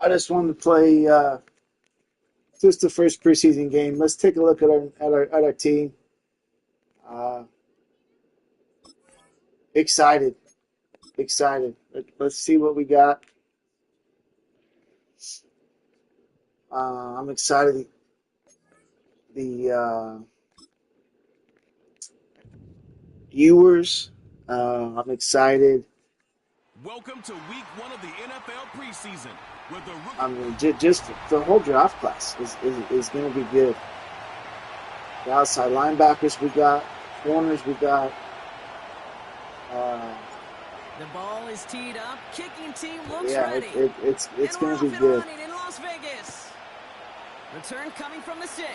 I just wanted to play just the first preseason game. Let's take a look at our team. Excited. Let's see what we got. I'm excited. The viewers. I'm excited. Welcome to week 1 of the NFL preseason. With the rookie. I mean, just the whole draft class is going to be good. The outside linebackers we got, corners we got. The ball is teed up. Kicking team looks ready. It's going to be and good. running in Las Vegas. Return coming from the 6.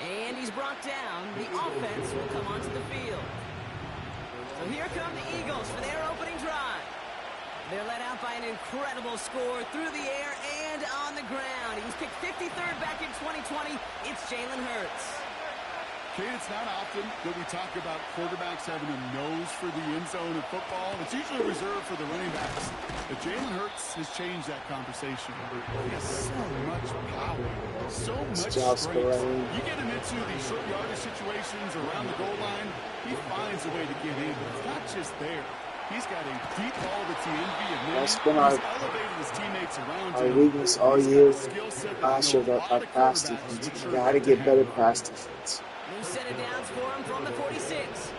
And he's brought down. The offense will come onto the field. So here come the Eagles for their opening drive. They're led out by an incredible score through the air and on the ground. He was picked 53rd back in 2020. It's Jalen Hurts. Kate, it's not often that we talk about quarterbacks having a nose for the end zone in football. It's usually reserved for the running backs. But Jalen Hurts has changed that conversation. He has so much power, so much strength. You get him into these short yardage situations around the goal line, he finds a way to get in. But it's not just there. He's got a deep ball that's the envy of many. That's been elevated his teammates around our weakness all year. Last year, our pass defense. We got to get better pass defense. New set of downs for him from the 46.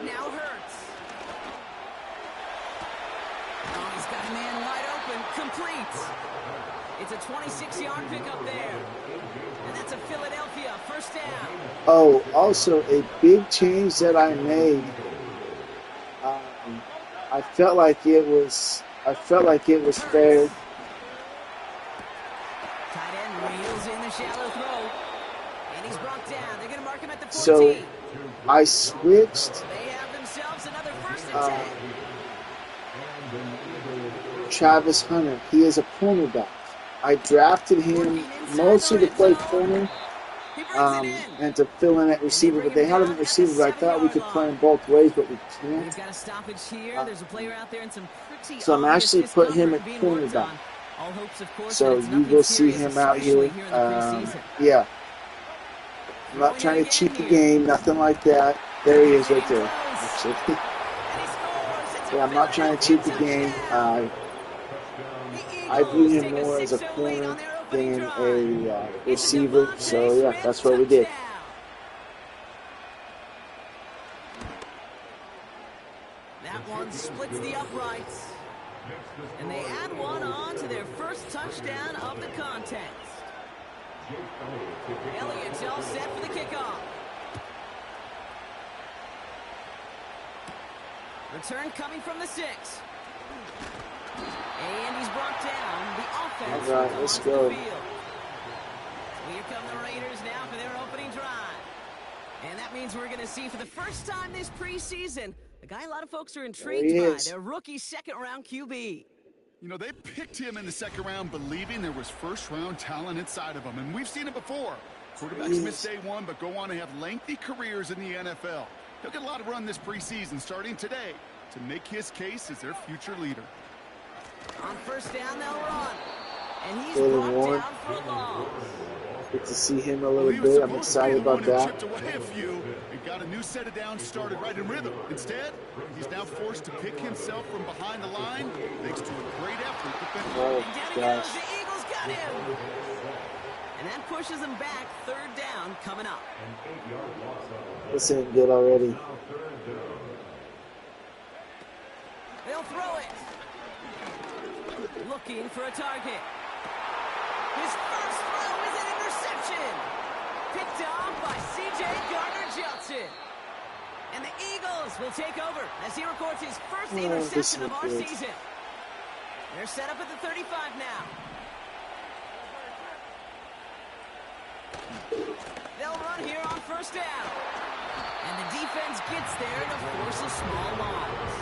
Now Hurts. Oh, he's got a man wide open. Complete. It's a 26-yard pickup there. And that's a Philadelphia first down. Oh, also a big change that I made. I felt like it was fair. Tight end reels in the shallow throw. And he's brought down. They're going to mark him at the 14. So I switched. They have themselves another first and 10. Travis Hunter. He is a cornerback. I drafted him mostly to play corner and to fill in at receiver, but they had him at receiver, but I thought we could play him both ways, but we can't. We've got a stoppage here. There's a player out there in some pretty So I'm actually put him at cornerback. So you will see him out here. Yeah. I'm not trying to cheat the game, nothing like that. There he is right there. Yeah, I'm not trying to cheat the game. I view him more as a corner than a receiver. So, yeah, that's what we did. That one splits the uprights. And they add one on to their first touchdown of the contest. Elliott's all set for the kickoff. Return coming from the 6. And he's brought down. The offense. All right, let's go. Here come the Raiders now for their opening drive. And that means we're going to see for the first time this preseason a guy a lot of folks are intrigued by, their rookie second-round QB. You know, they picked him in the second round believing there was first-round talent inside of him, and we've seen it before. Quarterbacks miss day one, but go on to have lengthy careers in the NFL. He'll get a lot of run this preseason, starting today, to make his case as their future leader. On first down, they'll run. And he's brought down for a loss. Get to see him a little bit. I'm excited about that. Got a new set of downs started right in rhythm. Instead, he's now forced to pick himself from behind the line thanks to a great effort defensively. Oh, gosh. The Eagles got him. And that pushes him back. Third down coming up. This ain't good already. They'll throw it. Looking for a target. His first throw is an interception. Picked off by C.J. Gardner-Johnson. And the Eagles will take over as he records his first interception of our season. They're set up at the 35 now. They'll run here on first down. And the defense gets there to force a small loss.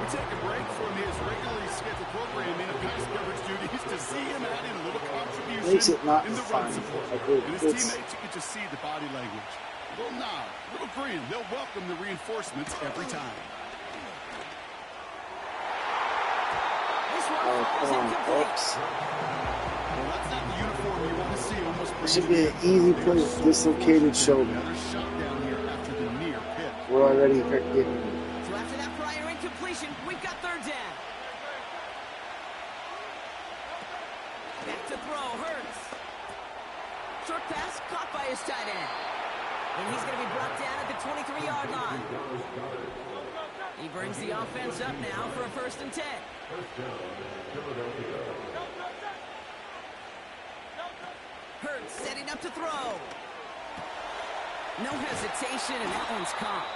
We take a break from his regularly scheduled programming of pass coverage duties to see him adding a little contribution Makes it not in the fun. run support. Like And his it's, teammates, you can just see the body language. A little nod, a little grin. They'll welcome the reinforcements every time. This one oh, falls come on, incomplete. folks. Well, that's not the uniform you want to see almost It should be an easy play. Dislocated shoulder. Another shot down here after the near pick. We're already forgetting. So after that prior incompletion, we've got third down. Back to throw, Hurts. Short pass caught by his tight end. And he's going to be brought down at the 23-yard line. He brings the offense up now for a 1st and 10. Hurts setting up to throw. No hesitation, and that one's caught.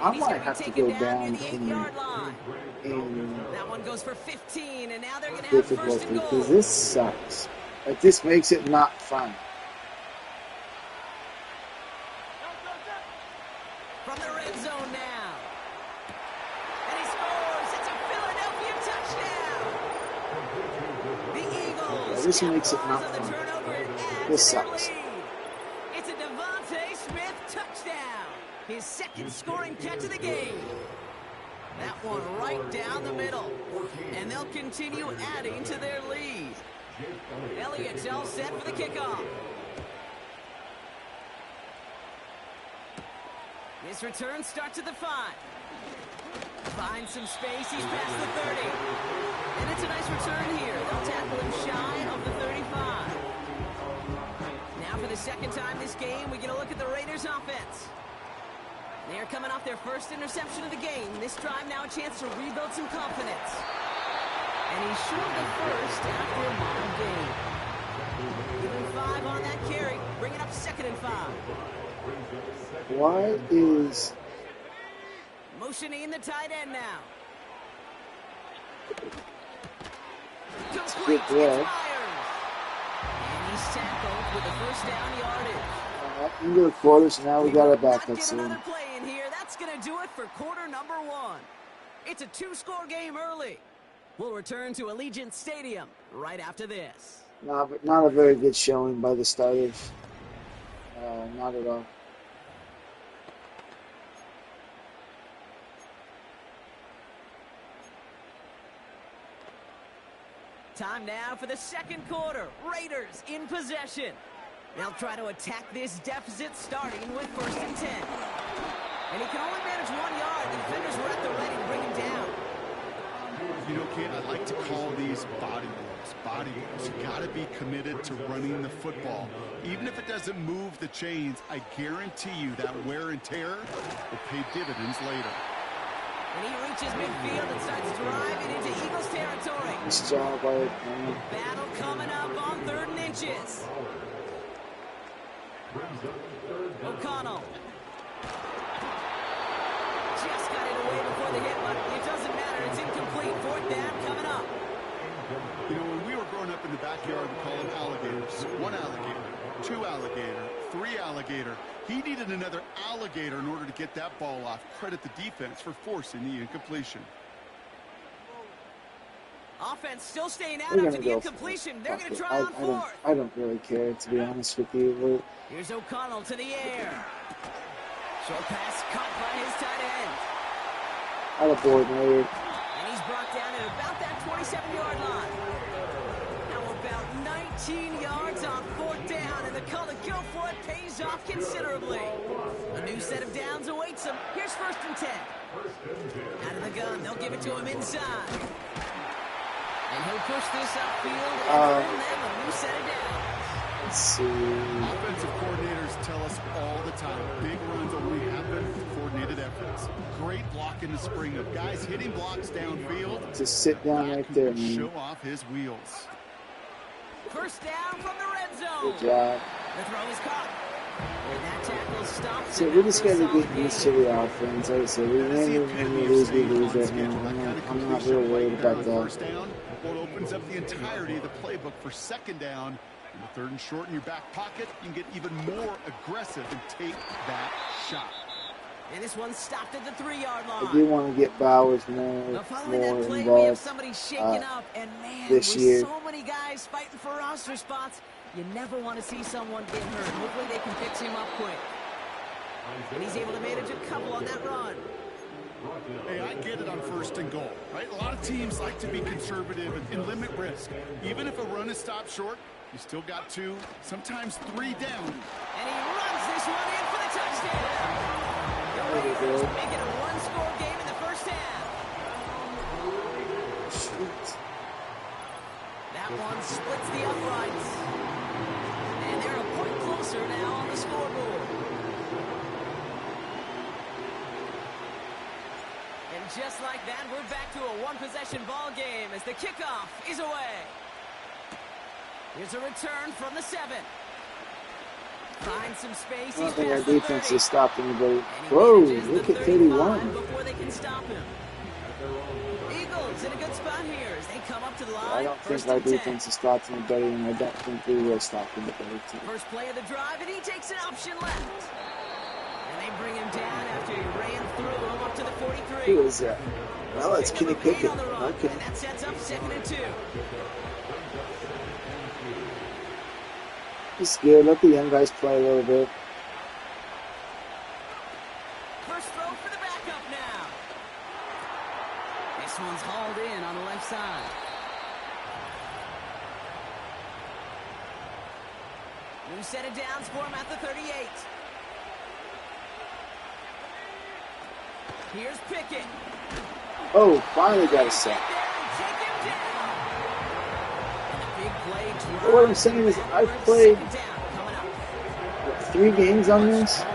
I He's might gonna be have to taken go down near the 8-yard line. in That one goes for 15, and now they're going to have 1st difficulty and goal. because this sucks. Like, this makes it not fun. From the red zone now. And he scores. It's a Philadelphia touchdown. The Eagles. Yeah, this makes it not capitalize on the fun. turnover and add This to their sucks. lead. It's a Devontae Smith touchdown. His 2nd scoring catch of the game. That one right down the middle. And they'll continue adding to their lead. Elliott's all set for the kickoff. This return starts at the 5. Finds some space. He's past the 30. And it's a nice return here. They'll tackle him shy of the 35. Now for the 2nd time this game, we get a look at the Raiders offense. They're coming off their 1st interception of the game. This drive now a chance to rebuild some confidence. And he's short of the 1st after a mild gain. Giving 5 on that carry. Bring it up 2nd and 5. Why is Motioning the tight end now. good Complete to throw. Myers. And he's tackled with a 1st down yardage. Into the quarters? Now we got our Not backup get soon. another play in here. That's going to do it for quarter number 1. It's a 2-score game early. We'll return to Allegiant Stadium right after this. But not a very good showing by the starters. Not at all. Time now for the 2nd quarter. Raiders in possession. They'll try to attack this deficit starting with 1st and 10. And he can only manage 1 yard. The defenders were at the ready to bring him down. You know, Kate, I like to call these body blows. Body blows. You got to be committed to running the football. Even if it doesn't move the chains, I guarantee you that wear and tear will pay dividends later. And he reaches midfield and starts driving into Eagles territory. Nice job by Battle coming up on 3rd and inches. O'Connell. Just got it away before the hit, but it doesn't matter. It's incomplete. 4th down coming up. You know, when we were growing up in the backyard, we call them alligators. 1 alligator, 2 alligator, 3 alligator. He needed another alligator in order to get that ball off. Credit the defense for forcing the incompletion. Offense still staying out We're after gonna the go incompletion. They're going to for it. try on 4th. I don't really care, to be honest with you. Here's O'Connell to the air. Short pass caught by his tight end. Out of board, Larry. And he's brought down at about that 27-yard line. Now about 19 yards on 4th down, and the call to go for it pays off considerably. A new set of downs awaits him. Here's 1st and 10. Out of the gun, they'll give it to him inside. And he'll push this upfield and earn them a new set of downs. Let's see. Offensive coordinators tell us all the time, big runs only happen with coordinated efforts. Great block in the spring of guys hitting blocks downfield. Just sit down right there, Can man. show off his wheels. 1st down from the red zone. Good job. The throw is caught. And that tackle stops. So we just got to get used to the offense. Like I said, we win, we lose right now. I'm not real worried about that. First down, what opens up the entirety of the playbook for 2nd down. In the 3rd and short in your back pocket, you can get even more aggressive and take that shot. And this one stopped at the 3-yard line. I do want to get Bowers more Following that play, we have involved somebody shaking up, and man, this with year. so many guys fighting for roster spots, you never want to see someone get hurt. Hopefully they can fix him up quick. And he's able to manage a couple on that run. Hey, I get it on 1st and goal, right? A lot of teams like to be conservative and limit risk. Even if a run is stopped short, you still got 2, sometimes 3 down. And he runs this one in for the touchdown. The Raiders make it a 1-score game in the first half. Shoot. That one splits the uprights. And they're a point closer now on the scoreboard. And just like that, we're back to a 1-possession ball game as the kickoff is away. Here's a return from the 7. Find some space. I don't He's think our past the defense 30. has stopped anybody. And he Whoa, manages look the at 35 31. before they can stop him. Eagles in a good spot here as they come up to the line. I don't think First our and 10. defense has stopped anybody, and I don't think we will stop anybody. First play of the drive, and he takes an option left. And they bring him down after he ran through him up to the 43. Who is that? Well, it's Kenny Pick Pickett. on the run, Okay. and that sets up 2nd and 2. It's good. Let the young guys play a little bit. First throw for the backup now. This one's hauled in on the left side. New set of downs for him at the 38. Here's Pickett. Oh, finally got a sack. Take him down. And a big play drive. But what I'm saying is, I've played 2nd down coming up. 3 games on this, Each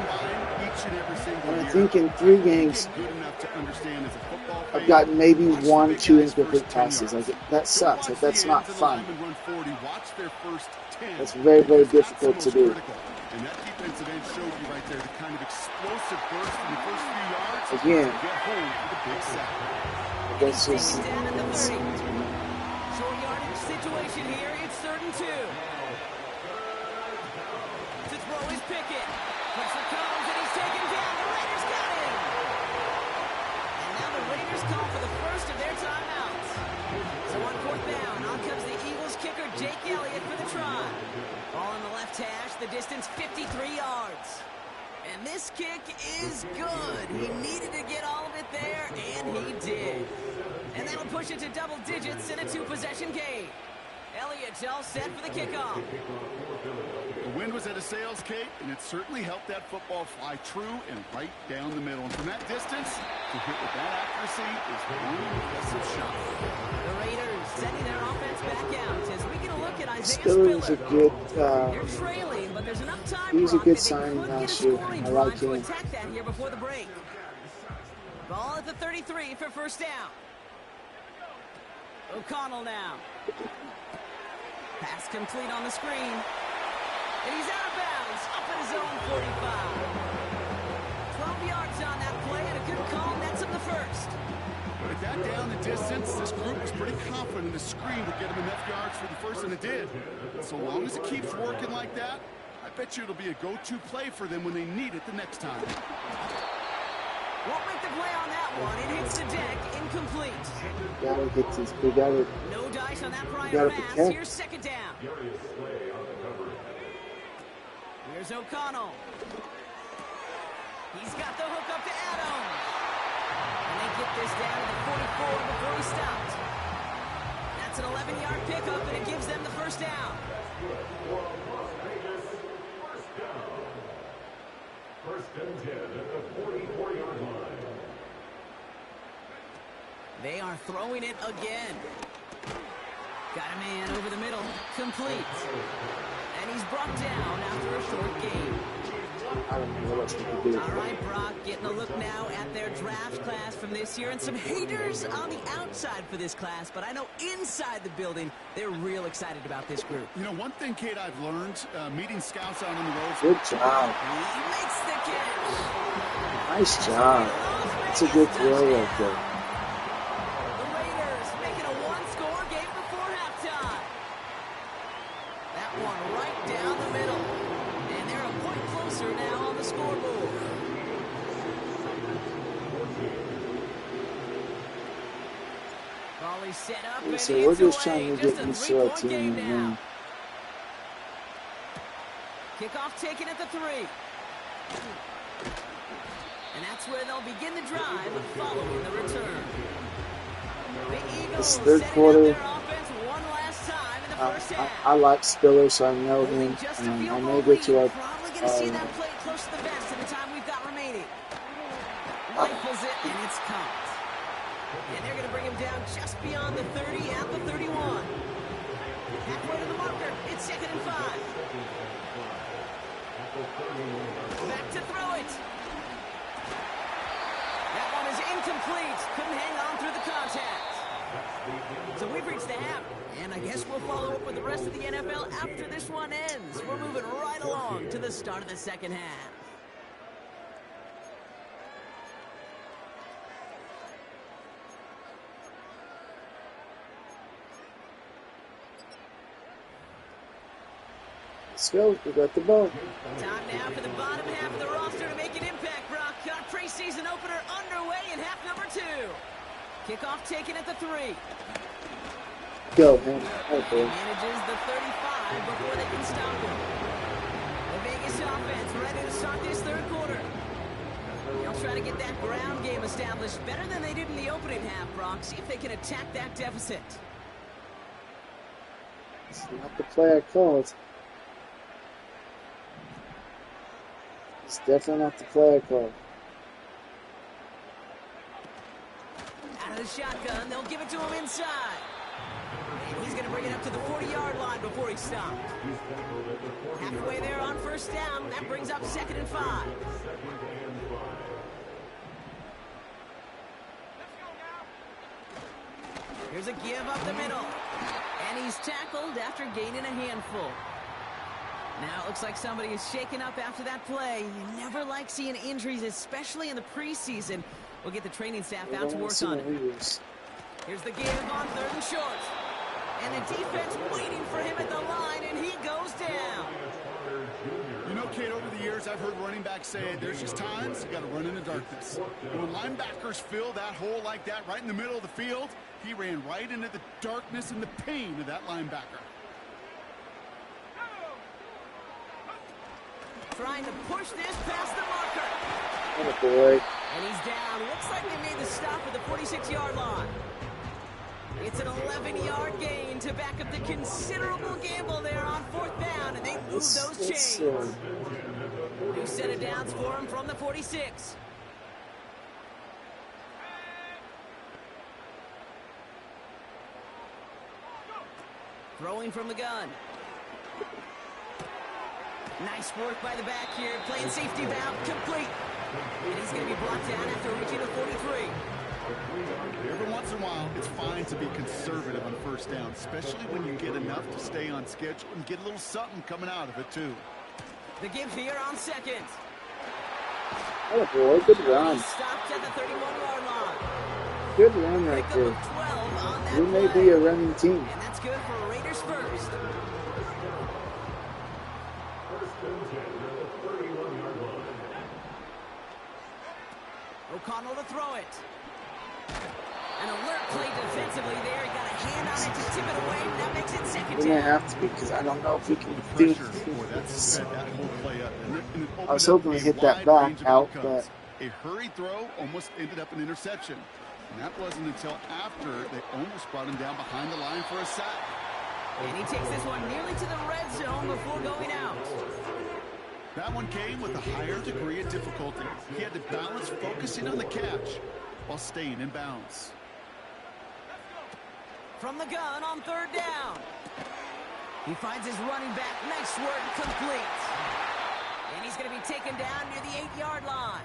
and every single and I year. think in 3 games, Good enough to understand as a football fan. I've gotten maybe Watch the 1, big 2 guys incomplete first 10 passes. yards. Like, that sucks. Like, that's not fun. Run 40. Watch their first 10. That's very, very That's difficult the to most do. critical. And that defensive end showed you right there the kind of explosive burst in the first few yards. Again. To get home for the big sack. That's just Taken down at the 30. Short yardage situation here. It's 3rd and 2. To throw is Pickett. Pressure comes and he's taken down. The Raiders got him. And now the Raiders call for the first of their timeouts. So on 4th down, on comes the Eagles kicker Jake Elliott for the try. Ball on the left hash, the distance 53 yards. And this kick is good. He needed to get all of it there, and he did. And that'll push it to double digits in a 2-possession game. Elliott's all set for the kickoff. The wind was at a sails, Kate, and it certainly helped that football fly true and right down the middle. And from that distance, to hit with that accuracy is one impressive shot. The Raiders sending their offense back out as we get a look at Isaiah Spiller was a Spiller. good. They're trailing, but there's enough time. He was a Brock, good that they signing could get a last year. scoring I like drive to him. attack that here before the break. Ball at the 33 for first down. O'Connell now. Pass complete on the screen. And he's out of bounds, up at his own 45. 12 yards on that play, and a good call nets him the first. With that down the distance, this group was pretty confident the screen would get him enough yards for the first, and it did. So long as it keeps working like that, I bet you it'll be a go-to play for them when they need it the next time. Won't make the play on that one. It hits the deck, incomplete. Gotta hit this. We gotta. No dice on that prior Gotta pass. protect. Here's 2nd down. Here's O'Connell. He's got the hook up to Adams. And they get this down to the 44 before he stopped. That's an 11-yard pickup, and it gives them the first down. First and 10 at the 44-yard line. They are throwing it again. Got a man over the middle. Complete. And he's brought down after a short game. I don't know what else we can do. All right, Brock, getting a look now at their draft class from this year. And some haters on the outside for this class, but I know inside the building, they're real excited about this group. You know, one thing, Kate, I've learned, meeting scouts out on the road. Good job. He makes the catch. Nice job. That's a good throw right there. The Raiders making a one-score game before halftime. That one right down the middle. And they're a point closer now on the scoreboard. He's set up and So we're it's just away. trying to Just get a used to our 3-point team game right now. now. Kickoff Taken at the 3. And that's where they'll begin the drive following the return. The Eagles This third setting quarter, up their offense one last time in the first half. I like Spiller, so I know Holding him. just a I field may goal go to lead. our Probably going to see that play close to the vest in the time we've got remaining. Rifles it, and it's caught. And they're going to bring him down just beyond the 30 at the 31. Halfway to the marker. It's 2nd and 5. Back to throw it. That one is incomplete. Couldn't hang on through the contact. So we've reached the half, and I guess we'll follow up with the rest of the NFL after this one ends. We're moving right along to the start of the second half. Let's go. We got the ball. Time now for the bottom half of the roster to make an impact, Brock. Our preseason opener underway in half number 2. Kickoff taken at the 3. Go, man. Okay. Manages the 35 before they can stop him. The Vegas offense ready to start this third quarter. They'll try to get that ground game established better than they did in the opening half, Brock. See if they can attack that deficit. It's not the play I called. It's definitely not the play I called. Out of the shotgun, they'll give it to him inside. And he's going to bring it up to the 40-yard line before he stopped. Halfway there on first down. That brings up 2nd and 5. Here's a give up the middle. And he's tackled after gaining a handful. Now it looks like somebody is shaken up after that play. You never like seeing injuries, especially in the preseason. We'll get the training staff out to work on it. Here's the give on 3rd and short. And the defense waiting for him at the line, and he goes down. You know, Kate, over the years, I've heard running backs say there's just times you got to run in the darkness. And when linebackers fill that hole like that right in the middle of the field, he ran right into the darkness and the pain of that linebacker. Trying to push this past the marker. Oh, boy. And he's down. Looks like they made the stop at the 46-yard line. It's an 11-yard gain to back up the considerable gamble there on 4th down, and they move those chains. New set of downs for him from the 46. Throwing from the gun. Nice work by the back here. Playing safety valve complete. And he's going to be blocked down after reaching the 43. Every once in a while, it's fine to be conservative on first down, especially when you get enough to stay on schedule and get a little something coming out of it, too. The give here on 2nd. Oh, boy. Good run. Stopped at the 31-yard line. Good run right Pick up there. of 12 on that We may play. be a running team. And that's good for Raiders first. O'Connell to throw it. An alert play defensively there. He got a hand on it to tip it away. That makes it 2nd We may down. have to because I don't know if we can do Pressure, boy, that sped that whole play up. And it I was opened hoping up to a hit that wide back range of out, outcomes. A hurried throw almost ended up an interception. And that wasn't until after they almost brought him down behind the line for a sack. And he takes this one nearly to the red zone before going out. That one came with a higher degree of difficulty. He had to balance focusing on the catch while staying in bounds. From the gun on 3rd down. He finds his running back. Nice work, complete. And he's going to be taken down near the 8-yard line.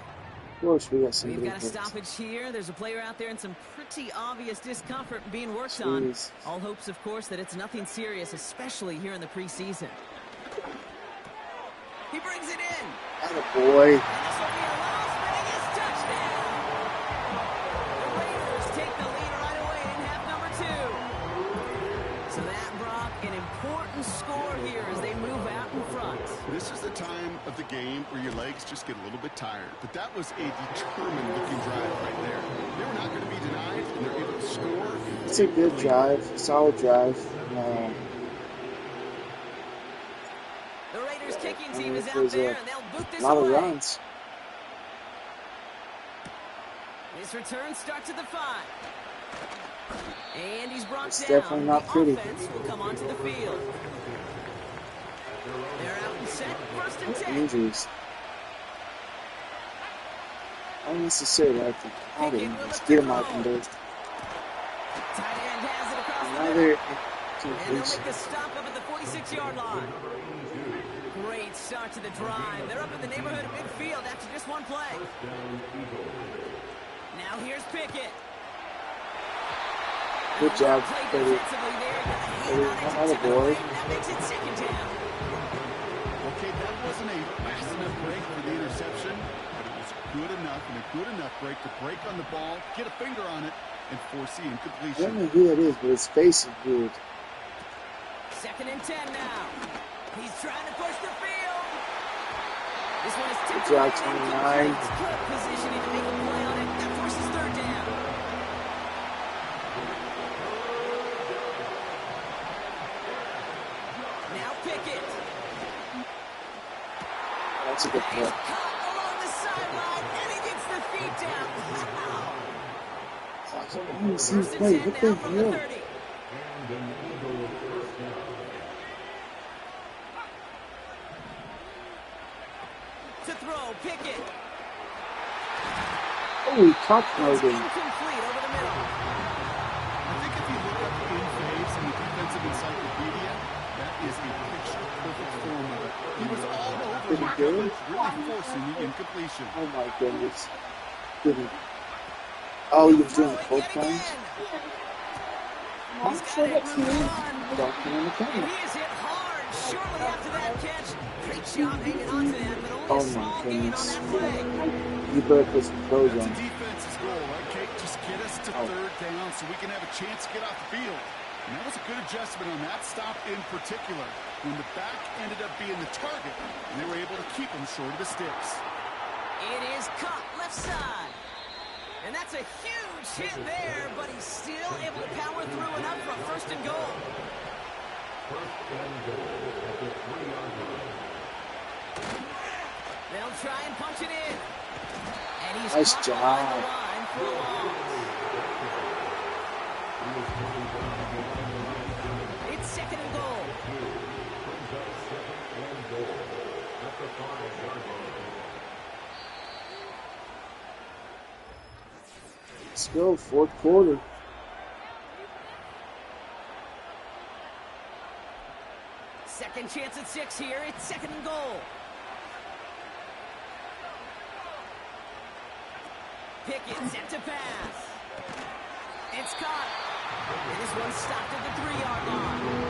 Of course, we got some We've big got a hits. stoppage here. There's a player out there in some pretty obvious discomfort being worked on. Jeez. All hopes, of course, that it's nothing serious, especially here in the preseason. He brings it in. Attaboy. And this will be a loss, his touchdown. The Raiders take the lead right away in half number 2. So that, Brock, an important score here as they move out in front. This is the time of the game where your legs just get a little bit tired. But that was a determined-looking drive right there. They were not going to be denied, and they're able to score. It's a good drive, solid drive. The Raiders kicking team is out There's there, a and they'll boot this lot of away. runs. This return starts at the 5. And he's brought It's down. definitely not the pretty. offense will come onto the field. They're out and set, first and 10. Injuries. Not necessarily. I think how they just get them out from there. Tight end has it across the Now middle. they're And they'll make the stop up at the 46-yard line. Great start to the drive. They're up in the neighborhood of midfield after just one play. Now here's Pickett. good job, Played Petty. defensively there. Got a hand on it to Atta tip it boy. away. That makes it second down. Okay, that wasn't a fast enough break for the interception, but it was good enough and a good enough break to break on the ball, get a finger on it, and force the I don't incompletion. know who that is, but his face is weird. Second and 10 now. He's trying to push the field. This one is tipped Good job, away and 29. incomplete. Good positioning to make a play on it. That forces third down. Now Pickett. That's a good He's play. caught along the sideline, and he gets the feet down. Wow. I didn't see him First and play. 10 What the now from the hell? 30. To throw, Pickett. Oh, he top It's mode him. incomplete over the middle. I think if you look up in phase in the defensive encyclopedia, that is a picture-perfect form of it. He was all over Did he the do it? coverage, really forcing the incompletion. Oh my goodness. Didn't. Oh, he was doing the Throw it full yet plunge? again. Mom He's got showed it it to from me. one. Don't come in the And camera. he is hit hard shortly after that catch. Great job hanging on to that, but only Oh a my small gain on goodness. that play. You better put some clothes That's on. a defense's goal, right, Kate? Just get us to Oh. third down so we can have a chance to get off the field. And that was a good adjustment on that stop in particular, when the back ended up being the target, and they were able to keep him short of the sticks. It is caught left side. And that's a huge hit there, but he's still able to power through enough for a first and goal. They'll try and punch it in. And he's Nice caught behind the job. line for a loss. It's second and goal. Let's go, fourth quarter. Second chance at 6 here. It's second and goal. Pickett set to pass. It's caught. And this one stopped at the 3-yard line.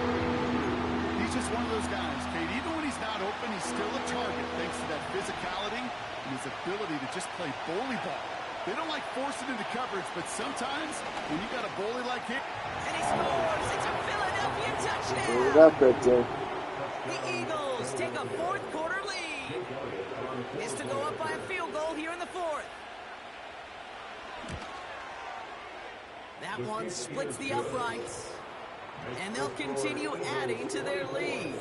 He's just one of those guys, Kate. Even when he's not open, he's still a target thanks to that physicality and his ability to just play bully ball. They don't like forcing into coverage, but sometimes when you got a bully like him, And he scores. It's a Philadelphia Hold it touchdown. up right there. The Eagles take a fourth quarter lead. Is to go up by a field goal here in the fourth. That one splits the uprights. And they'll continue adding to their lead.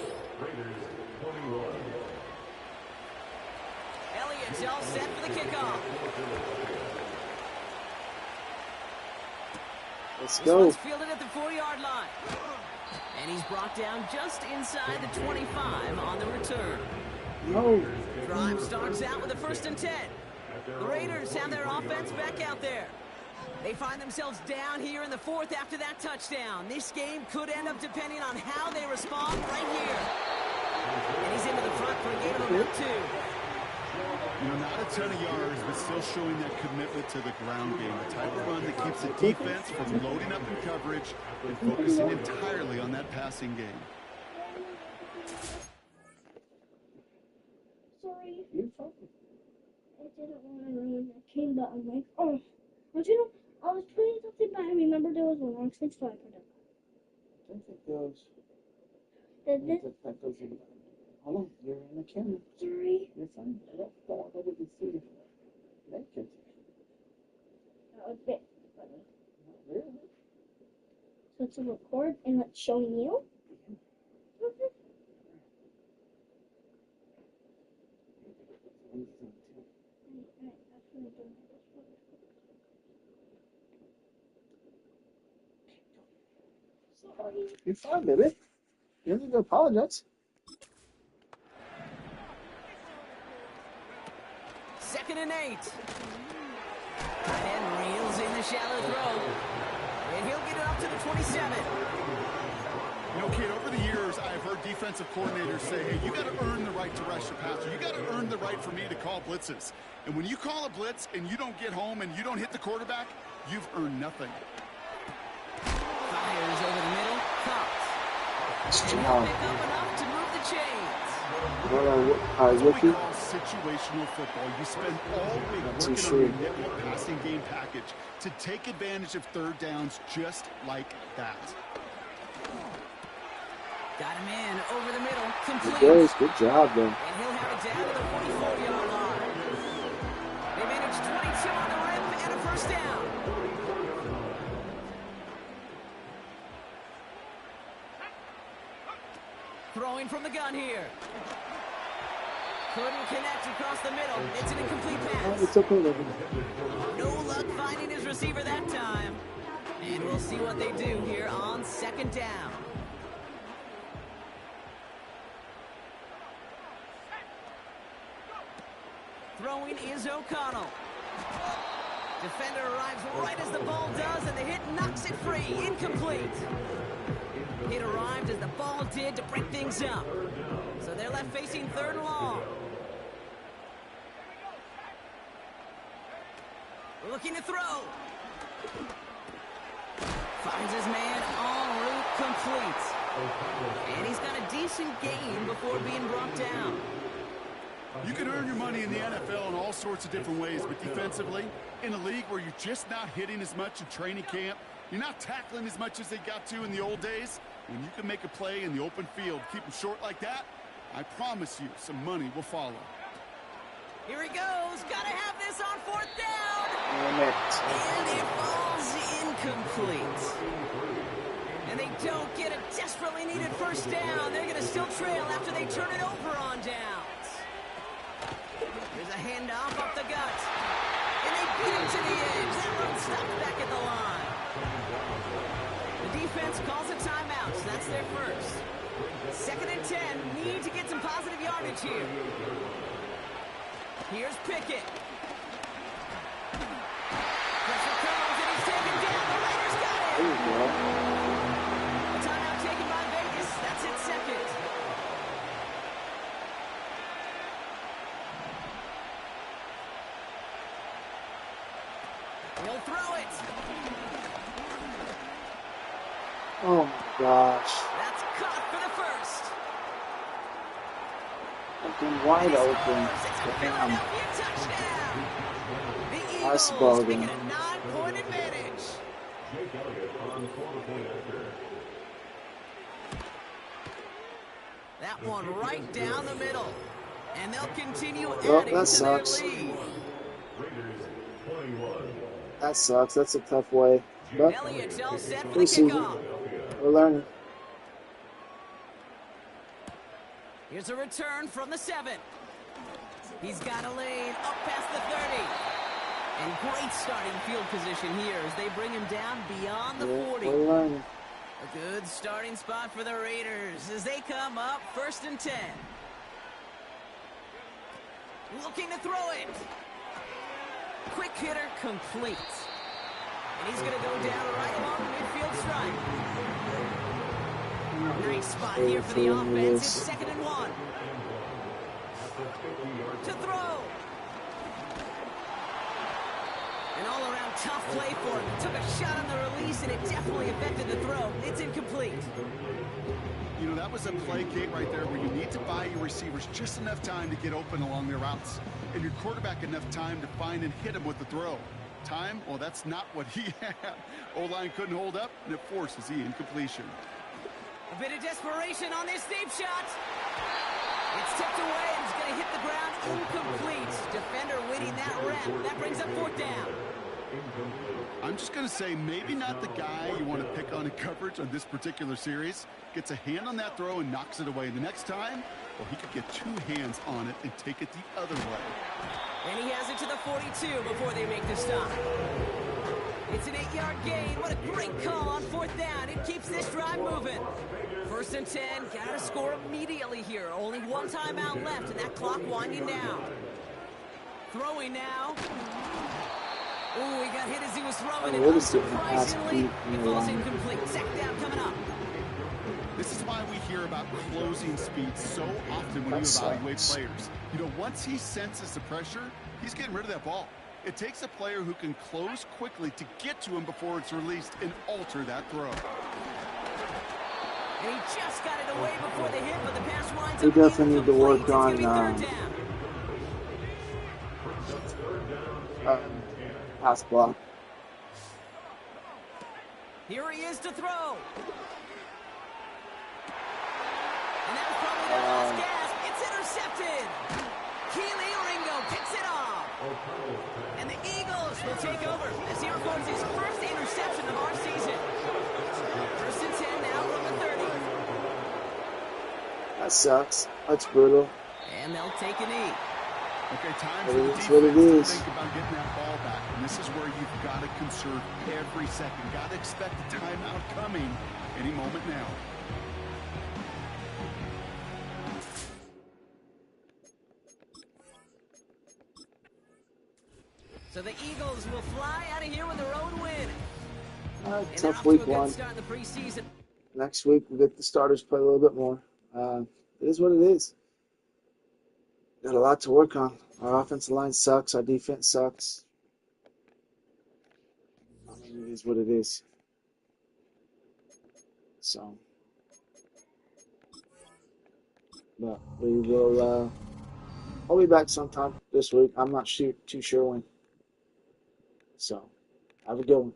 Elliott's all set for the kickoff. Let's This go. one's fielded at the 4-yard line. And he's brought down just inside the 25 on the return. No. Drive starts out with a first and 10. The Raiders have their offense back out there. They find themselves down here in the fourth after that touchdown. This game could end up depending on how they respond right here. And he's into the front for a gain of about 2. you know, not a ton of yards, but still showing that commitment to the ground game. The type of run that keeps the defense from loading up in coverage and focusing entirely on that passing game. Sorry. I didn't want to ruin that king, but I'm like, oh. I was putting something, but I remembered there was a long stick, so I put it. I think it goes. That this, That goes in. Hold on, you're in the camera. Sorry. You're fine. I don't fall. Nobody can see you. Naked. That was a bit funny. Not really. So it's a record and it's showing you? Okay. Alright, that's what I'm doing. Sorry. You're fine, baby. You don't need to apologize. 2nd and 8. And reels in the shallow throw. And he'll get it up to the 27. You know, Kate, over the years, I've heard defensive coordinators say, hey, you got to earn the right to rush your passer. You got to earn the right for me to call blitzes. And when you call a blitz and you don't get home and you don't hit the quarterback, you've earned nothing. Fires over the middle. Caught. And he'll pick up enough to move the chains. That's what rookie. we call situational football. You spend all week working on your nickel passing game package to take advantage of third downs just like that. Got him in over the middle. Complete. Good job, though. And he'll have it down to the 44-yard line. They managed 22 on the rim and a first down. Throwing from the gun here. Couldn't connect across the middle. It's an incomplete pass. It's okay, baby. No luck finding his receiver that time. And we'll see what they do here on 2nd down. Throwing is O'Connell. Defender arrives right as the ball does, and the hit knocks it free. Incomplete. It arrived as the ball did to break things up. So they're left facing 3rd and long. Looking to throw. Finds his man en route, complete. And he's got a decent gain before being brought down. You can earn your money in the NFL in all sorts of different ways, but defensively, in a league where you're just not hitting as much in training camp, you're not tackling as much as they got to in the old days, when you can make a play in the open field, keep them short like that, I promise you some money will follow. Here he goes. Got to have this on 4th down. Damn And it falls incomplete. And they don't get a desperately needed first down. They're going to still trail after they turn it over on downs. There's a handoff up the gut. And they beat him to the edge. That run stopped back at the line. The defense calls a timeout, so that's their first. 2nd and 10. Need to get some positive yardage here. Here's Pickett. Pressure comes, and he's taken down. The Raiders got it. There you go. A timeout taken by Vegas. That's it, 2nd. He'll throw it. Oh, my gosh. That's caught for the first. Fucking wide open. It's a Damn. Philadelphia touchdown. The Nice Eagles ball making game. a 9-point advantage. Jake Elliott on the point after. That one right down the middle. And they'll continue Well, adding that to sucks. their lead. Raiders 21. That sucks. That's a tough way. But Elliott's all set for the we'll see. kickoff. We're learning. Here's a return from the 7. He's got a lane up past the 30. And great starting field position here as they bring him down beyond the 40. We're learning. A good starting spot for the Raiders as they come up 1st and 10. Looking to throw it. Quick hitter complete. And he's going to go down right along the midfield stripe. Nice spot here for the offense. It's 2nd and 1. To throw. An all-around tough play for him. He took a shot on the release, and it definitely affected the throw. It's incomplete. You know, that was a play, Kate, right there where you need to buy your receivers just enough time to get open along their routes. And your quarterback enough time to find and hit him with the throw. Time? Well, that's not what he had. O-line couldn't hold up, and it forces the incompletion. A bit of desperation on this deep shot. It's tipped away and it's going to hit the ground incomplete. Defender winning that rep. That brings up 4th down. I'm just going to say maybe not the guy you want to pick on in coverage on this particular series. Gets a hand on that throw and knocks it away. The next time, well, he could get 2 hands on it and take it the other way. And he has it to the 42 before they make the stop. It's an 8-yard gain. What a great call on 4th down. It keeps this drive moving. 1st and 10. Got to score immediately here. Only 1 timeout left, and that clock winding down. Throwing now. Ooh, he got hit as he was throwing it. Unsurprisingly, it falls incomplete. Sack down coming up. This is why we hear about closing speed so often when you evaluate players. You know, once he senses the pressure, he's getting rid of that ball. It takes a player who can close quickly to get to him before it's released and alter that throw. And he just got it away before the hit, but the pass winds We up definitely need to work incomplete. on It's gonna be 3rd down. pass block. Here he is to throw. And that was probably their last gasp. It's intercepted. Keely Ringo picks it off. And the Eagles will take over as he records his first interception of our season. 1st and 10 now from the 30. That sucks. That's brutal. And they'll take a knee. Okay, time for the defense what it to is. think about getting that ball back. And this is where you've got to conserve every second. Got to expect a timeout coming any moment now. So the Eagles will fly out of here with their own win. And Tough off week to a good 1. start in the preseason. Next week, we'll get the starters play a little bit more. It is what it is. Got a lot to work on. Our offensive line sucks. Our defense sucks. I mean, it is what it is. So, but we will. I'll be back sometime this week. I'm not too sure when. So, have a good one.